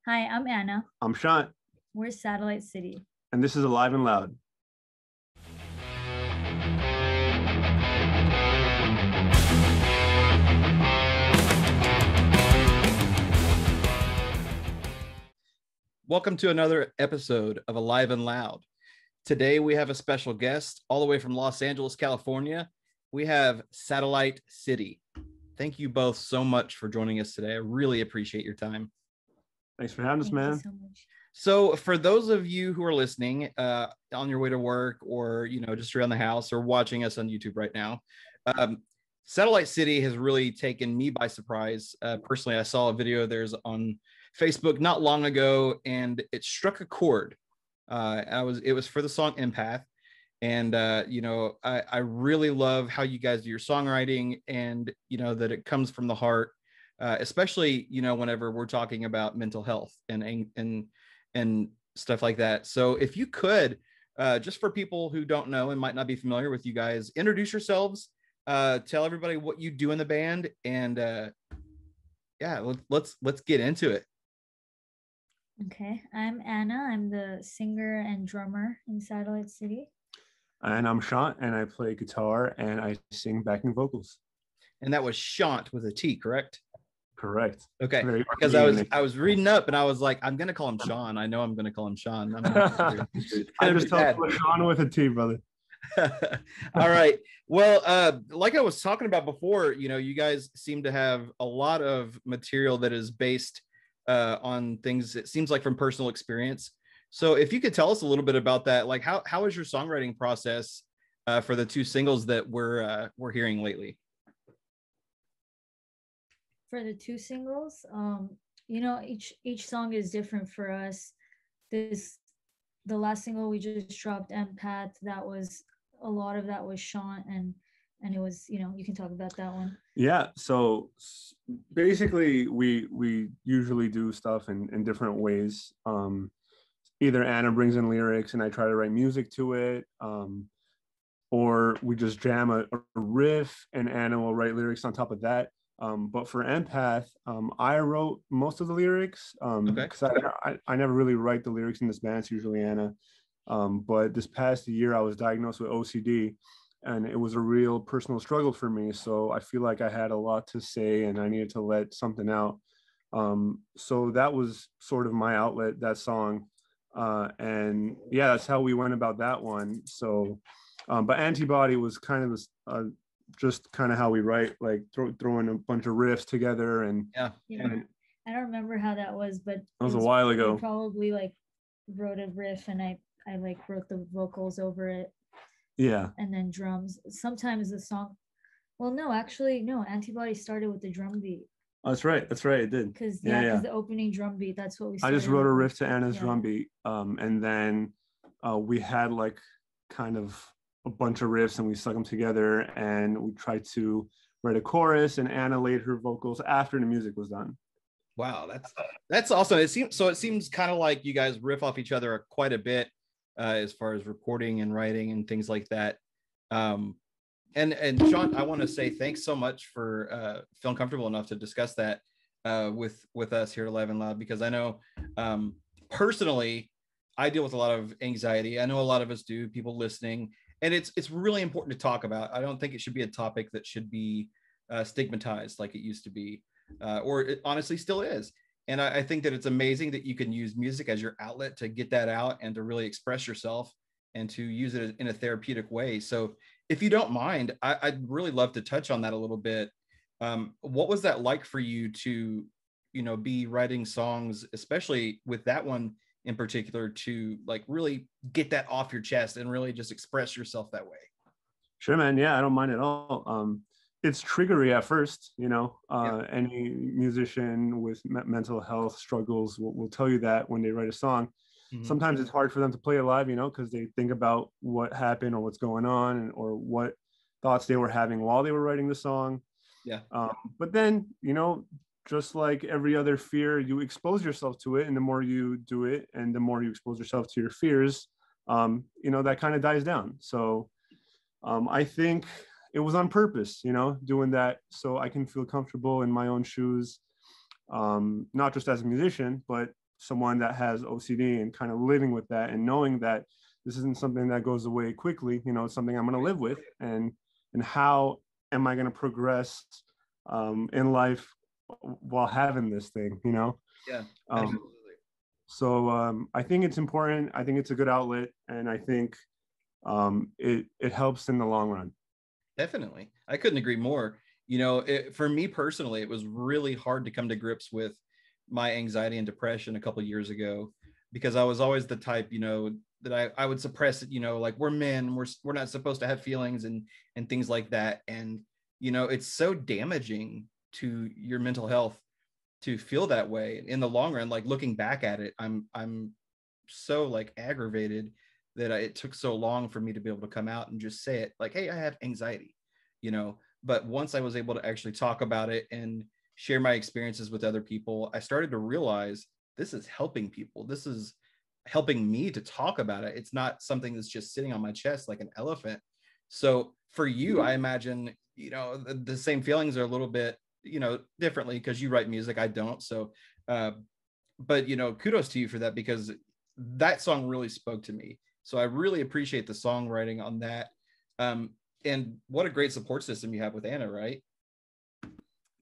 Hi, I'm Anna. I'm Shant, We're Satellite Citi. and this is Alive and Loud. Welcome to another episode of Alive and Loud. Today we have a special guest all the way from Los Angeles, California. We have Satellite Citi. Thank you both so much for joining us today. I really appreciate your time. Thanks for having us, man. Thank you so much. So for those of you who are listening on your way to work or, just around the house or watching us on YouTube right now, Satellite Citi has really taken me by surprise. Personally, I saw a video of theirs on Facebook not long ago, and it struck a chord. It was for the song Empath. And, I really love how you guys do your songwriting and, that it comes from the heart, especially, whenever we're talking about mental health and stuff like that. So if you could, just for people who don't know and might not be familiar with you guys, introduce yourselves, tell everybody what you do in the band, and let's get into it. Okay, I'm Anna. I'm the singer and drummer in Satellite Citi. And I'm Shant, and I play guitar and I sing backing vocals. And that was Shant with a T, correct? Correct. Okay, because I was reading up and I was like, I'm gonna call him Sean. I know I'm gonna call him Sean. I just told you Sean with a T, brother. All right. Well, like I was talking about before, you guys seem to have a lot of material that is based on things, it seems like, from personal experience. So if you could tell us a little bit about that, like how is your songwriting process for the two singles that we're hearing lately? For the two singles, each song is different for us. The last single we just dropped, Empath, a lot of that was Sean, and it was, you can talk about that one. Yeah, so basically we usually do stuff in different ways. Either Anna brings in lyrics and I try to write music to it, or we just jam a riff and Anna will write lyrics on top of that. But for Empath, I wrote most of the lyrics because I never really write the lyrics in this band. It's usually Anna. But this past year, I was diagnosed with OCD, and it was a real personal struggle for me. So I feel like I had a lot to say, and I needed to let something out. So that was sort of my outlet, that song. And yeah, that's how we went about that one. So, but Antibody was kind of just kind of how we write, like throwing a bunch of riffs together. And I don't remember how that was, but it was a while ago. I probably wrote a riff and I wrote the vocals over it. Yeah. And then drums. Sometimes the song, Antibody started with the drum beat. Oh, that's right. It did. Because the opening drum beat, that's what we started. I just wrote a riff to Anna's drum beat. And then we had like kind of a bunch of riffs and we stuck them together and we tried to write a chorus, and Anna laid her vocals after the music was done. Wow, that's awesome. It seems kind of like you guys riff off each other quite a bit as far as recording and writing and things like that. And Sean, I want to say thanks so much for feeling comfortable enough to discuss that with us here at Live and Loud, because I know personally I deal with a lot of anxiety. I know a lot of us do, people listening, and it's really important to talk about. I don't think it should be a topic that should be stigmatized like it used to be, or it honestly still is. And I think that it's amazing that you can use music as your outlet to get that out and to really express yourself and to use it in a therapeutic way. So if you don't mind, I'd really love to touch on that a little bit. What was that like for you to, be writing songs, especially with that one in particular, to like really get that off your chest and really just express yourself that way? Sure, man. Yeah, I don't mind at all. It's triggery at first, any musician with mental health struggles will tell you that when they write a song. Mm-hmm. Sometimes it's hard for them to play it live, because they think about what happened or what's going on or what thoughts they were having while they were writing the song. Yeah. But then, just like every other fear, you expose yourself to it. And the more you do it and the more you expose yourself to your fears, that kind of dies down. So I think it was on purpose, doing that so I can feel comfortable in my own shoes, not just as a musician, but someone that has OCD and kind of living with that and knowing that this isn't something that goes away quickly, you know, it's something I'm going to live with, and how am I going to progress in life while having this thing, you know? Yeah, Um, absolutely. so I think it's important. I think it's a good outlet, and I think it helps in the long run. Definitely. I couldn't agree more. You know, for me personally, it was really hard to come to grips with my anxiety and depression a couple of years ago, because I was always the type, you know, that I would suppress it, you know, like we're men, we're not supposed to have feelings and things like that. And, you know, it's so damaging to your mental health to feel that way in the long run. Like looking back at it, I'm so like aggravated that it took so long for me to be able to come out and just say it, like, hey, I have anxiety, you know. But once I was able to actually talk about it and share my experiences with other people, I started to realize this is helping people. This is helping me to talk about it. It's not something that's just sitting on my chest like an elephant. So for you, I imagine, you know, the same feelings are a little bit, you know, differently, because you write music, I don't. So but you know, kudos to you for that, because that song really spoke to me. So I really appreciate the songwriting on that. And what a great support system you have with Anna, right?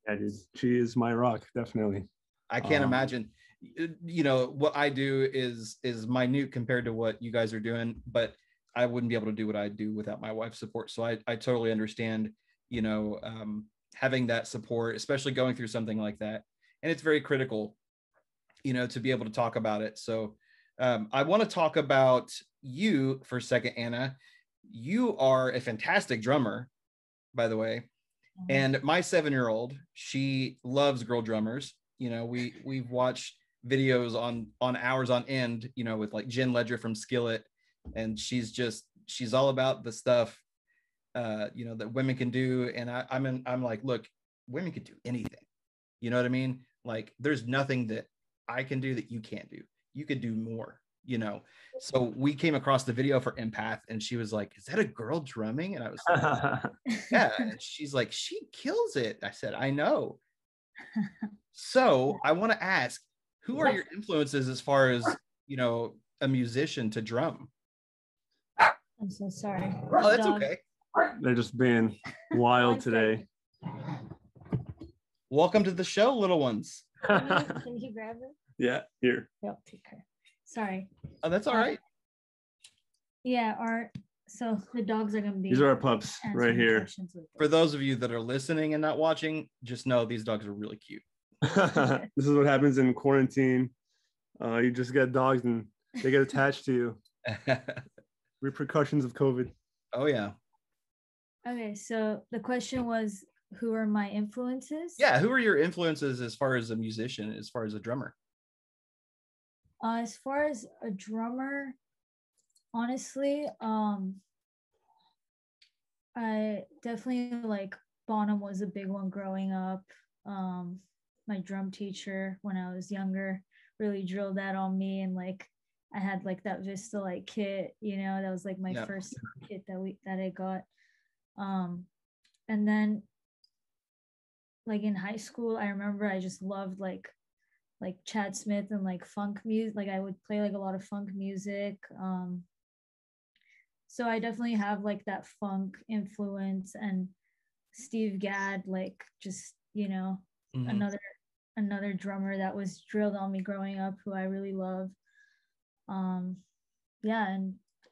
Yeah, dude, she is my rock, definitely. I can't imagine. You know, what I do is minute compared to what you guys are doing, but I wouldn't be able to do what I do without my wife's support. So I totally understand, you know, having that support, especially going through something like that. And it's very critical, you know, to be able to talk about it. So I want to talk about you for a second, Anna. You are a fantastic drummer, by the way. And my 7-year-old, she loves girl drummers. You know, we've watched videos on hours on end, you know, with like Jen Ledger from Skillet, and she's all about the stuff you know, that women can do. And I'm like, look, women can do anything. You know what I mean? Like there's nothing that I can do that you can't do. You could do more, you know. So we came across the video for Empath, and she was like, is that a girl drumming? And I was like, yeah. And she's like, she kills it. I said, I know. So I want to ask, who are your influences as far as, you know, a musician to drum? I'm so sorry. Oh, that's Dog. okay. They're just being wild today. Welcome to the show, little ones. Can you grab it? Yeah, here. Yep, take care. Sorry. Oh, that's all right. Yeah, so the dogs are gonna be. These are our pups right here. For those of you that are listening and not watching, just know these dogs are really cute. This is what happens in quarantine. You just get dogs and they get attached to you. Repercussions of COVID. Oh yeah. Okay, so the question was, who are my influences? Yeah, who are your influences as far as a musician, as far as a drummer? As far as a drummer, honestly, I definitely like Bonham was a big one growing up. My drum teacher when I was younger really drilled that on me, and like I had like that Vista like kit, you know, that was like my first kit that I got. And then like in high school, I remember I just loved like Chad Smith and like funk music. Like I would play like a lot of funk music. So I definitely have like that funk influence, and Steve Gadd, like just, you know, another drummer that was drilled on me growing up, who I really love. Yeah,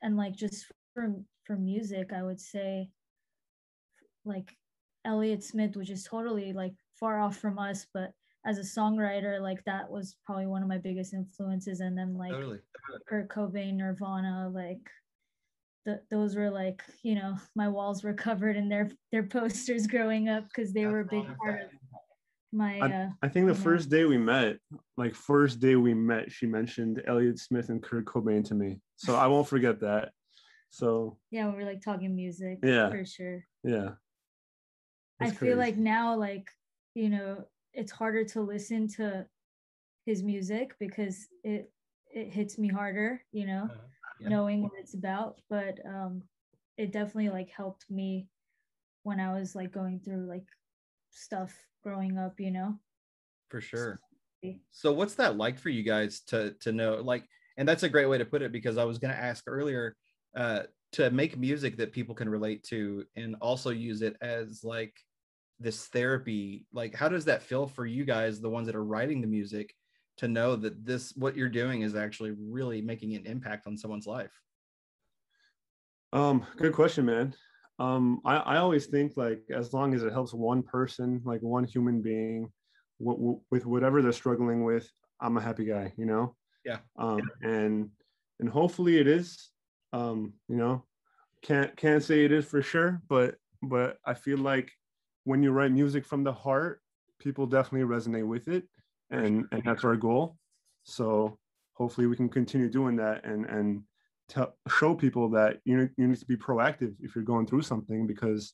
and like just for music, I would say like Elliott Smith, which is totally like far off from us, but as a songwriter, like that was probably one of my biggest influences. And then like Kurt Cobain, Nirvana, like those were like, you know, my walls were covered in their posters growing up, because they were a big part of my I think the first day we met, she mentioned Elliott Smith and Kurt Cobain to me, so I won't forget that. So yeah, we were like talking music. Yeah, for sure. Yeah, I feel like now, like, you know, it's harder to listen to his music because it hits me harder, you know, knowing what it's about. But it definitely like helped me when I was like going through like stuff growing up, you know. For sure. So what's that like for you guys to know, like, and that's a great way to put it, because I was going to ask earlier, to make music that people can relate to and also use it as like this therapy. Like, how does that feel for you guys, the ones that are writing the music, to know that this, what you're doing is actually really making an impact on someone's life? Good question, man. I always think like as long as it helps one person, like one human being, with whatever they're struggling with, I'm a happy guy, you know. Yeah. And hopefully it is. You know, can't say it is for sure, but I feel like when you write music from the heart, people definitely resonate with it, and that's our goal. So hopefully we can continue doing that and show people that you need to be proactive if you're going through something, because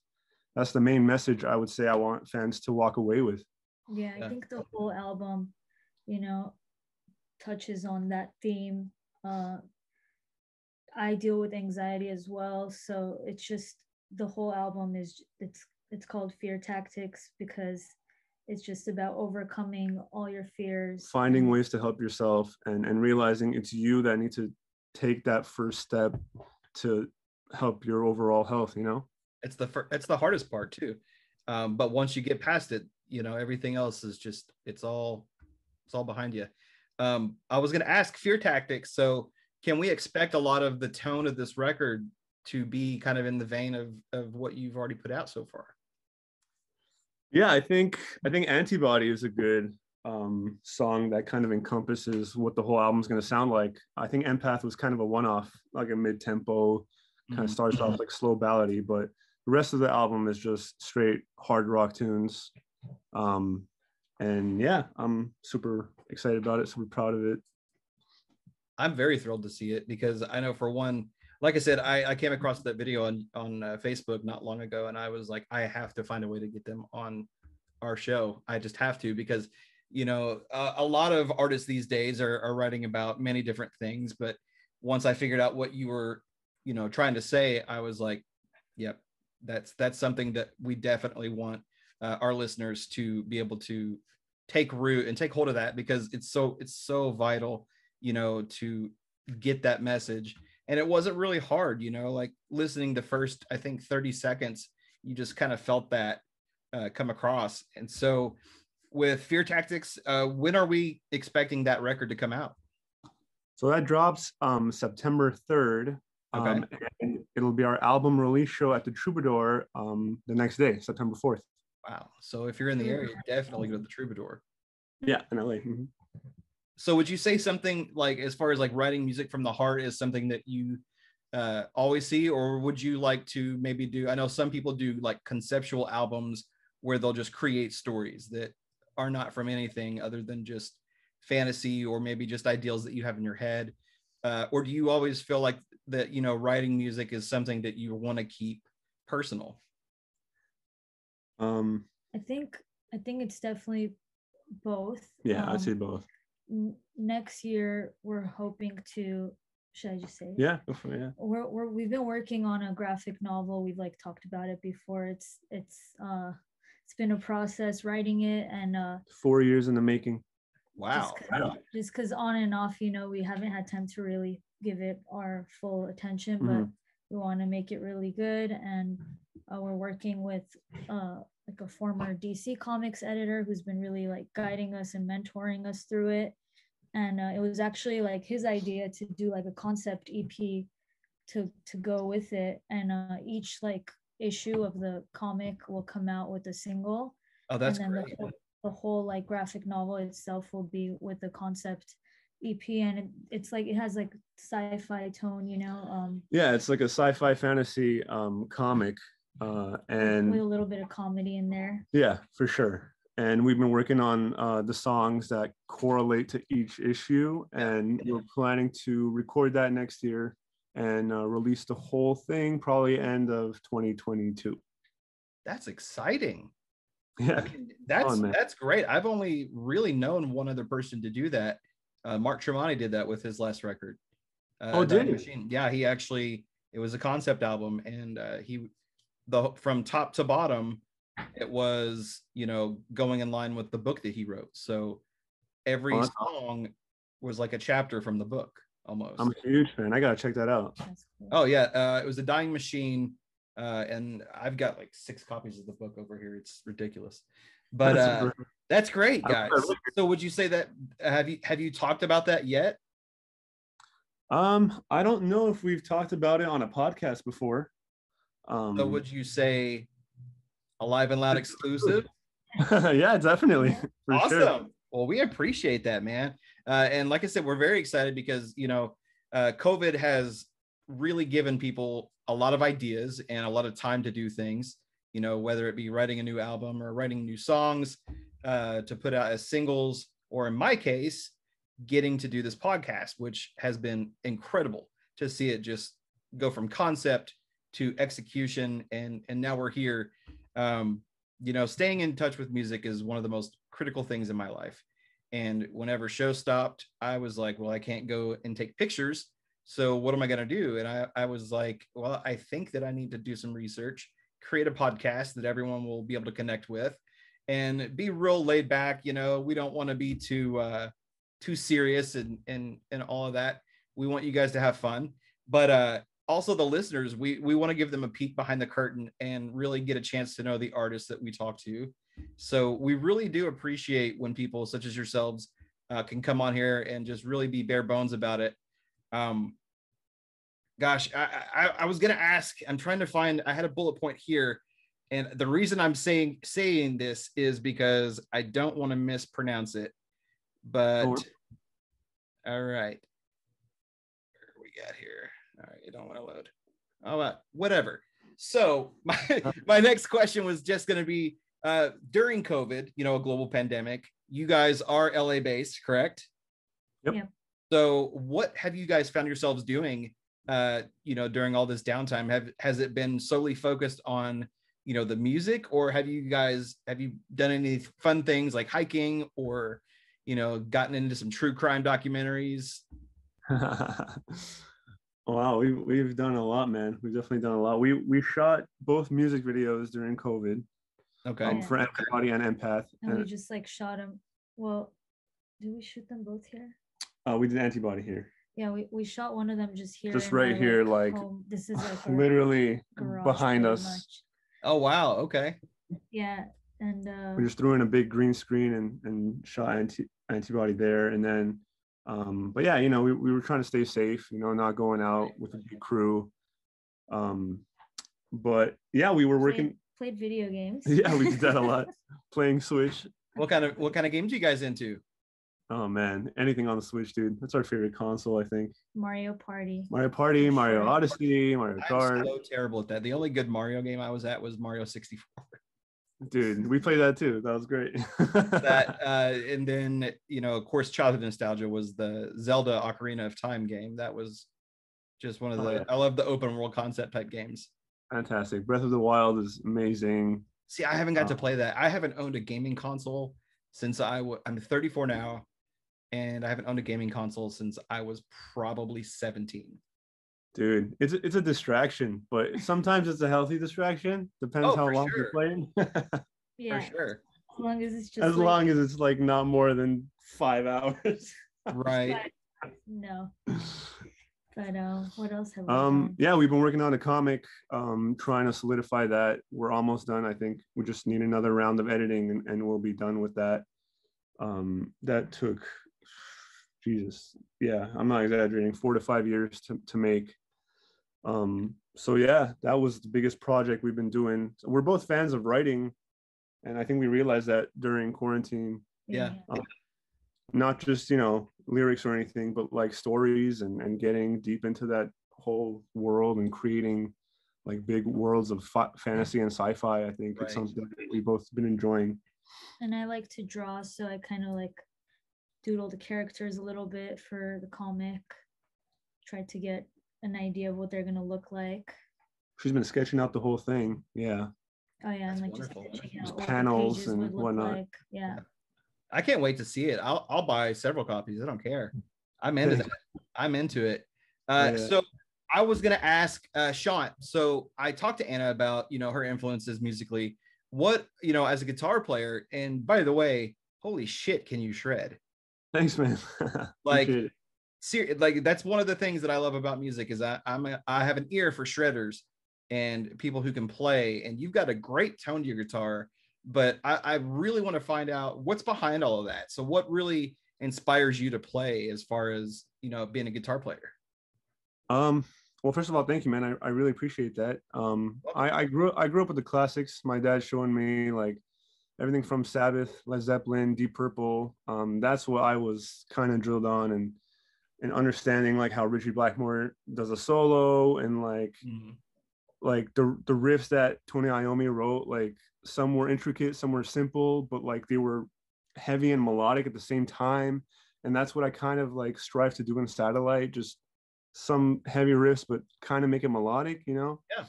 that's the main message I would say I want fans to walk away with. Yeah, I think the whole album, you know, touches on that theme. I deal with anxiety as well, so it's just the whole album is it's called Fear Tactics because it's just about overcoming all your fears, finding ways to help yourself, and realizing it's you that need to take that first step to help your overall health, you know. It's the hardest part too, but once you get past it, you know, everything else is just, it's all behind you. I was going to ask, Fear Tactics, so can we expect a lot of the tone of this record to be kind of in the vein of what you've already put out so far? Yeah, I think Antibody is a good song that kind of encompasses what the whole album's going to sound like. I think Empath was kind of a one-off, like a mid-tempo, kind of starts off like slow ballady, but the rest of the album is just straight hard rock tunes. And yeah, I'm super excited about it, super proud of it. I'm very thrilled to see it, because I know, for one, like I said, I came across that video on Facebook not long ago, and I was like, I have to find a way to get them on our show. I just have to, because, you know, a lot of artists these days are writing about many different things, but once I figured out what you were, you know, trying to say, I was like, yep, that's something that we definitely want our listeners to be able to take root and take hold of, that because it's so vital, you know, to get that message. And it wasn't really hard, you know, like listening to first, I think 30 seconds, you just kind of felt that come across. And so with Fear Tactics, when are we expecting that record to come out? So that drops September 3rd. Okay. And it'll be our album release show at the Troubadour the next day, September 4th. Wow. So if you're in the area, definitely go to the Troubadour. Yeah, in LA. Mm-hmm. So would you say something like, as far as like writing music from the heart is something that you always see, or would you like to maybe do, I know some people do like conceptual albums where they'll just create stories that are not from anything other than just fantasy, or maybe just ideals that you have in your head? Or do you always feel like that, you know, writing music is something that you want to keep personal? I think it's definitely both. Yeah, I'd say both. Next year we're hoping to, should I just say it? Yeah, we've been working on a graphic novel. We've like talked about it before. It's been a process writing it, and 4 years in the making. Wow. Just because on and off, you know, we haven't had time to really give it our full attention, but we want to make it really good. And we're working with like a former DC Comics editor who's been really like guiding us and mentoring us through it. And it was actually like his idea to do like a concept EP to go with it. And each like issue of the comic will come out with a single. Oh, that's and then great. The whole like graphic novel itself will be with the concept EP, and it's like it has like sci-fi tone, you know. Yeah, it's like a sci-fi fantasy comic, and with a little bit of comedy in there. Yeah, for sure. And we've been working on the songs that correlate to each issue, and we're planning to record that next year and release the whole thing probably end of 2022. That's exciting. Yeah, I mean, that's great. I've only really known one other person to do that. Mark Tremonti did that with his last record. Did he? Machine. Yeah, he actually, it was a concept album, and from top to bottom, it was, you know, going in line with the book that he wrote. So every Awesome. song was like a chapter from the book almost. I'm a huge fan. I gotta check that out. That's cool. Oh yeah, it was A Dying Machine, and I've got like 6 copies of the book over here. It's ridiculous, but that's great, guys. So would you say that have you talked about that yet? I don't know if we've talked about it on a podcast before. So would you say a Live and Loud exclusive? Yeah, definitely. For Awesome. sure. Well, we appreciate that, man. And like I said, we're very excited because, you know, COVID has really given people a lot of ideas and a lot of time to do things, you know, whether it be writing a new album or writing new songs to put out as singles, or in my case, getting to do this podcast, which has been incredible to see it just go from concept to execution. And now we're here. You know, staying in touch with music is one of the most critical things in my life. And whenever show stopped, I was like, well, I can't go and take pictures. So what am I going to do? And I was like, well, I think that I need to do some research, create a podcast that everyone will be able to connect with, and be real laid back. You know, we don't want to be too serious and all of that. We want you guys to have fun, but also the listeners, we want to give them a peek behind the curtain and really get a chance to know the artists that we talk to. So we really do appreciate when people such as yourselves can come on here and just really be bare bones about it. Gosh, I was gonna ask, I'm trying to find, I had a bullet point here, and the reason I'm saying this is because I don't want to mispronounce it. But all right, what we got here? All right, you don't want to load. Oh, whatever. So my next question was just going to be during COVID, you know, a global pandemic. You guys are LA based, correct? Yep. Yeah. So what have you guys found yourselves doing? You know, during all this downtime, has it been solely focused on, you know, the music, or have you done any fun things like hiking, or, you know, gotten into some true crime documentaries? Wow, we've done a lot, man. We've definitely done a lot. We shot both music videos during COVID. Okay. For Antibody and Empath. And we just like shot them. Well, did we shoot them both here? We did Antibody here. Yeah, we shot one of them just here. Just right here, like home. This is like literally garage behind us. much. Oh wow, okay. Yeah, and we just threw in a big green screen and shot Antibody there, and then but yeah, you know, we were trying to stay safe, you know, not going out with a big crew. But yeah, we were played video games. Yeah, we did that a lot. Playing Switch. What kind of games are you guys into? Oh man, anything on the Switch, dude. That's our favorite console, I think. Mario Party, Mario Odyssey, Mario Kart. I'm so terrible at that. The only good Mario game I was at was Mario 64. Dude, we played that too. That was great. And then, you know, of course, childhood nostalgia was the Zelda Ocarina of Time game. That was just one of the. Yeah. I love the open world concept type games. Fantastic. Breath of the Wild is amazing. See, I haven't got to play that. I haven't owned a gaming console since I'm 34 now, and I haven't owned a gaming console since I was probably 17. Dude, it's a distraction, but sometimes it's a healthy distraction. Depends how long you're playing. Yeah, for sure. As long as it's just long as it's like not more than 5 hours. Right. No. But what else have we done? Yeah, we've been working on a comic, trying to solidify that. We're almost done. I think we just need another round of editing and we'll be done with that. That took, Jesus, yeah, I'm not exaggerating, 4 to 5 years to make. So yeah, that was the biggest project we've been doing. We're both fans of writing, and I think we realized that during quarantine. Yeah. Not just, you know, lyrics or anything, but like stories and getting deep into that whole world and creating like big worlds of fantasy and sci-fi. I think it's something that we both been enjoying. And I like to draw, so I kind of like doodle the characters a little bit for the comic. Try to get an idea of what they're gonna look like. She's been sketching out the whole thing. Yeah. Oh yeah, and like wonderful. just sketching out panels and whatnot. like. Yeah. I can't wait to see it. I'll buy several copies. I don't care. I'm into that. I'm into it. So I was gonna ask Sean. So I talked to Anna about, you know, her influences musically. What, you know, as a guitar player, and by the way, holy shit, can you shred? Thanks, man. Like, Appreciate it. like that's one of the things that I love about music is I have an ear for shredders and people who can play. And you've got a great tone to your guitar, but I really want to find out what's behind all of that. So what really inspires you to play as far as, you know, being a guitar player? Well, first of all, thank you, man. I really appreciate that. I grew up with the classics. My dad showing me like everything from Sabbath, Led Zeppelin, Deep Purple. That's what I was kind of drilled on, and understanding like how Richie Blackmore does a solo, and like the riffs that Tony Iommi wrote. Like some were intricate, some were simple, but like they were heavy and melodic at the same time. And that's what I kind of like strive to do in Satellite. Just some heavy riffs, but kind of make it melodic, you know? Yeah.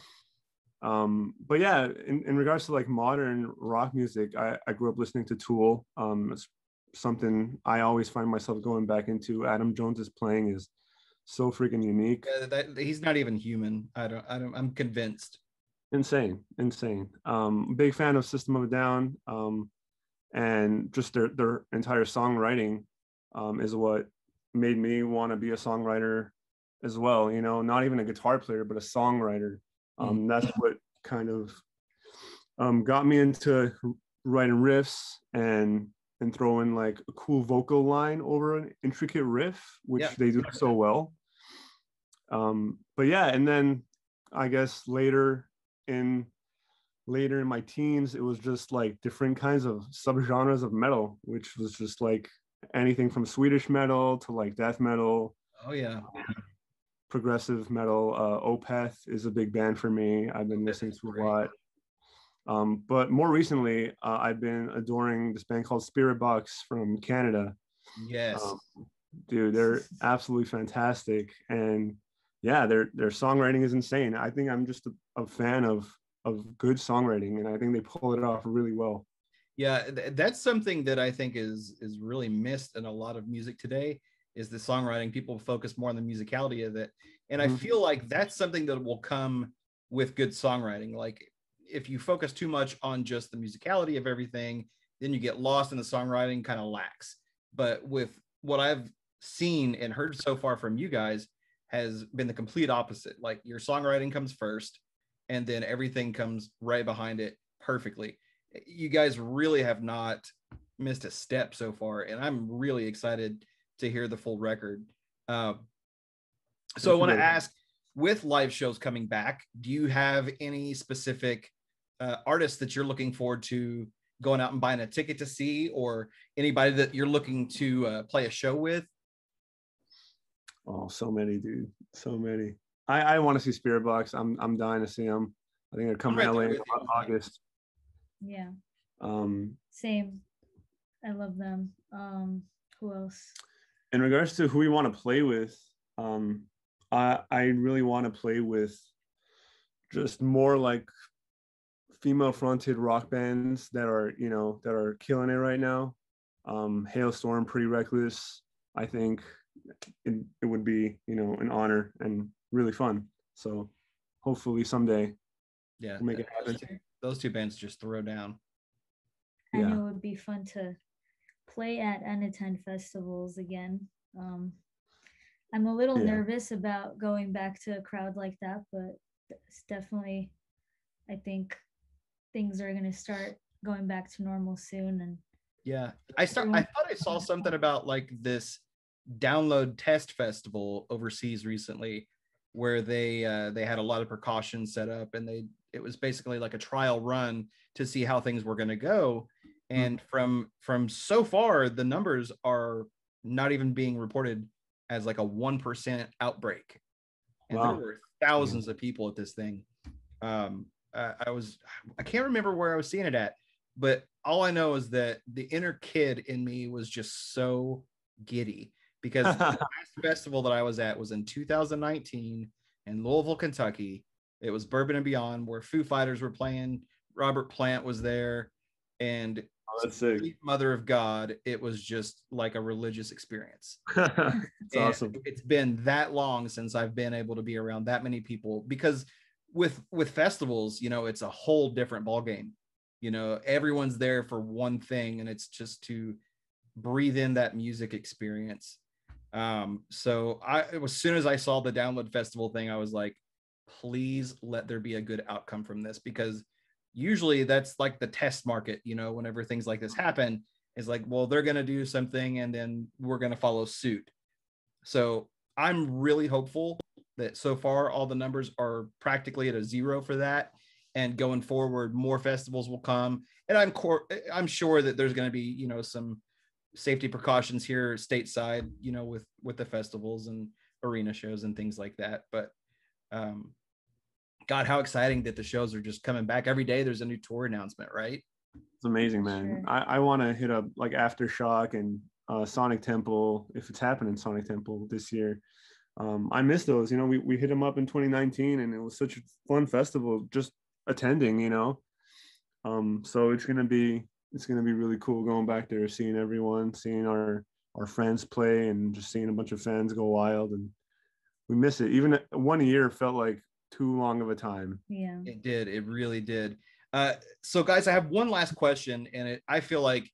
But yeah, in regards to like modern rock music, I grew up listening to Tool. It's something I always find myself going back into. Adam Jones's playing is so freaking unique. Yeah, he's not even human. I'm convinced. Insane. Big fan of System of a Down. And just their entire songwriting is what made me want to be a songwriter as well. You know, not even a guitar player, but a songwriter. That's what kind of got me into writing riffs and throwing like a cool vocal line over an intricate riff, which they do so well. But yeah, and then I guess later in my teens, it was just like different kinds of subgenres of metal, which was just like anything from Swedish metal to like death metal. Oh yeah. Progressive metal. Opeth is a big band for me. I've been listening to a lot. But more recently, I've been adoring this band called Spirit Box from Canada. Yes. Dude, they're absolutely fantastic. And yeah, their songwriting is insane. I think I'm just a fan of good songwriting, and I think they pull it off really well. Yeah, that's something that I think is really missed in a lot of music today, is the songwriting. People focus more on the musicality of it. And I feel like that's something that will come with good songwriting. Like if you focus too much on just the musicality of everything, then you get lost in the songwriting, kind of lacks. But with what I've seen and heard so far from you guys has been the complete opposite. Like your songwriting comes first, and then everything comes right behind it perfectly. You guys really have not missed a step so far, and I'm really excited to hear the full record. So I want to ask, with live shows coming back, do you have any specific artists that you're looking forward to going out and buying a ticket to see, or anybody that you're looking to play a show with? Oh, so many, dude. So many. I want to see Spirit Box. I'm dying to see them. I think they're coming to LA in August. Yeah. Um, Same. I love them. Who else? In regards to who we want to play with, I really want to play with just more like female fronted rock bands that are, you know, that are killing it right now. Hailstorm, Pretty Reckless. I think it would be, you know, an honor and really fun. So hopefully someday we'll make it happen. Those two bands just throw down. I know it would be fun to play at and attend festivals again. I'm a little nervous about going back to a crowd like that, but it's definitely, I think things are going to start going back to normal soon. And I thought I saw something about like this download test festival overseas recently, where they had a lot of precautions set up, and it was basically like a trial run to see how things were going to go. And from so far, the numbers are not even being reported as like a 1% outbreak. And there were thousands of people at this thing. I can't remember where I was seeing it at, but all I know is that the inner kid in me was just so giddy, because the last festival that I was at was in 2019 in Louisville, Kentucky. It was Bourbon and Beyond, where Foo Fighters were playing. Robert Plant was there, and Mother of God. It was just like a religious experience. It's awesome. It's been that long since I've been able to be around that many people, because with festivals, you know, it's a whole different ballgame. You know, everyone's there for one thing, and it's just to breathe in that music experience. So as soon as I saw the Download Festival thing, I was like, please let there be a good outcome from this, because usually that's like the test market, you know, whenever things like this happen, is like, well, they're going to do something and then we're going to follow suit. So I'm really hopeful that so far all the numbers are practically at a zero for that. And going forward, more festivals will come. And I'm sure that there's going to be, you know, some safety precautions here stateside, you know, with the festivals and arena shows and things like that. But God, how exciting that the shows are just coming back every day. There's a new tour announcement, right? It's amazing, man. Sure. I want to hit up like Aftershock and Sonic Temple, if it's happening, Sonic Temple this year. I miss those. You know, we hit them up in 2019 and it was such a fun festival just attending, you know. So it's gonna be really cool going back there, seeing everyone, seeing our friends play, and just seeing a bunch of fans go wild. And we miss it. Even 1 year felt like too long of a time. Yeah, it did. It really did. So guys, I have one last question, and I feel like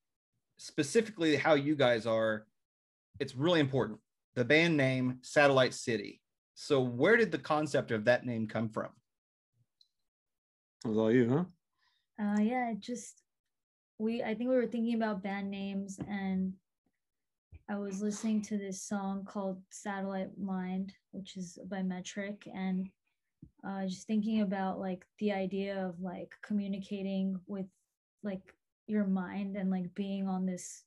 specifically how you guys are, it's really important. The band name Satellite Citi. So where did the concept of that name come from? It was all you, huh? Yeah, I think we were thinking about band names, and I was listening to this song called Satellite Mind, which is by Metric, and just thinking about like the idea of like communicating with like your mind, and like being on this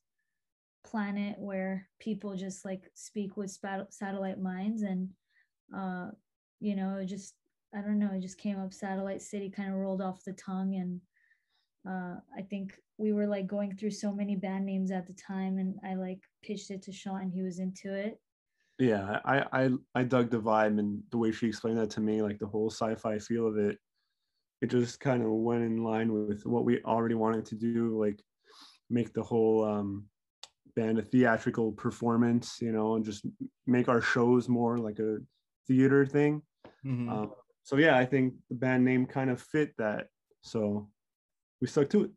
planet where people just like speak with satellite minds. And you know, I don't know, it just came up. Satellite Citi kind of rolled off the tongue. And I think we were like going through so many band names at the time, and I like pitched it to Sean and he was into it. Yeah, I dug the vibe and the way she explained that to me, like the whole sci-fi feel of it. It just kind of went in line with what we already wanted to do, like make the whole band a theatrical performance, you know, and just make our shows more like a theater thing. Mm-hmm. So yeah, I think the band name kind of fit that, so we stuck to it.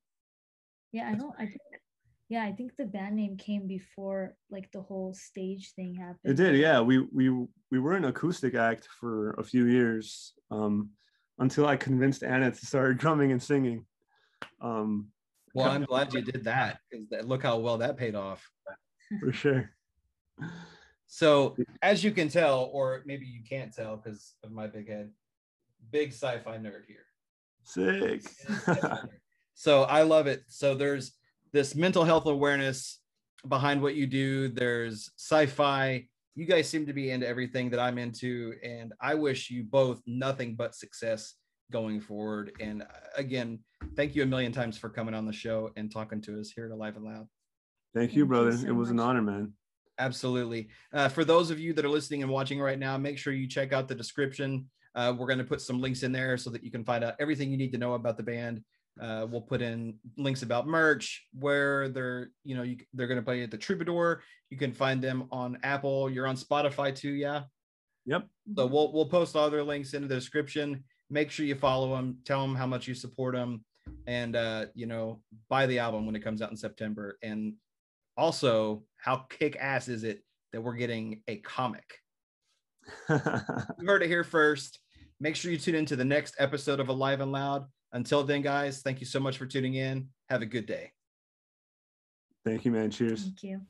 I think the band name came before like the whole stage thing happened. It did, yeah. We were an acoustic act for a few years, until I convinced Anna to start drumming and singing. Well, I'm glad you did that, because look how well that paid off. For sure. So as you can tell, or maybe you can't tell because of my big head, big sci-fi nerd here. Sick. So I love it. So there's this mental health awareness behind what you do. There's sci-fi. You guys seem to be into everything that I'm into, and I wish you both nothing but success going forward. And again, thank you a million times for coming on the show and talking to us here at Alive and Loud. Thank you, brother. It was an honor, man. Absolutely. For those of you that are listening and watching right now, make sure you check out the description. We're going to put some links in there so that you can find out everything you need to know about the band. We'll put in links about merch, where they're going to play at the Troubadour. You can find them on Apple. You're on Spotify too, yeah? Yep. So we'll post all their links in the description. Make sure you follow them. Tell them how much you support them, and buy the album when it comes out in September. And also, how kick-ass is it that we're getting a comic? You heard it here first. Make sure you tune into the next episode of Alive and Loud. Until then, guys, thank you so much for tuning in. Have a good day. Thank you, man. Cheers. Thank you.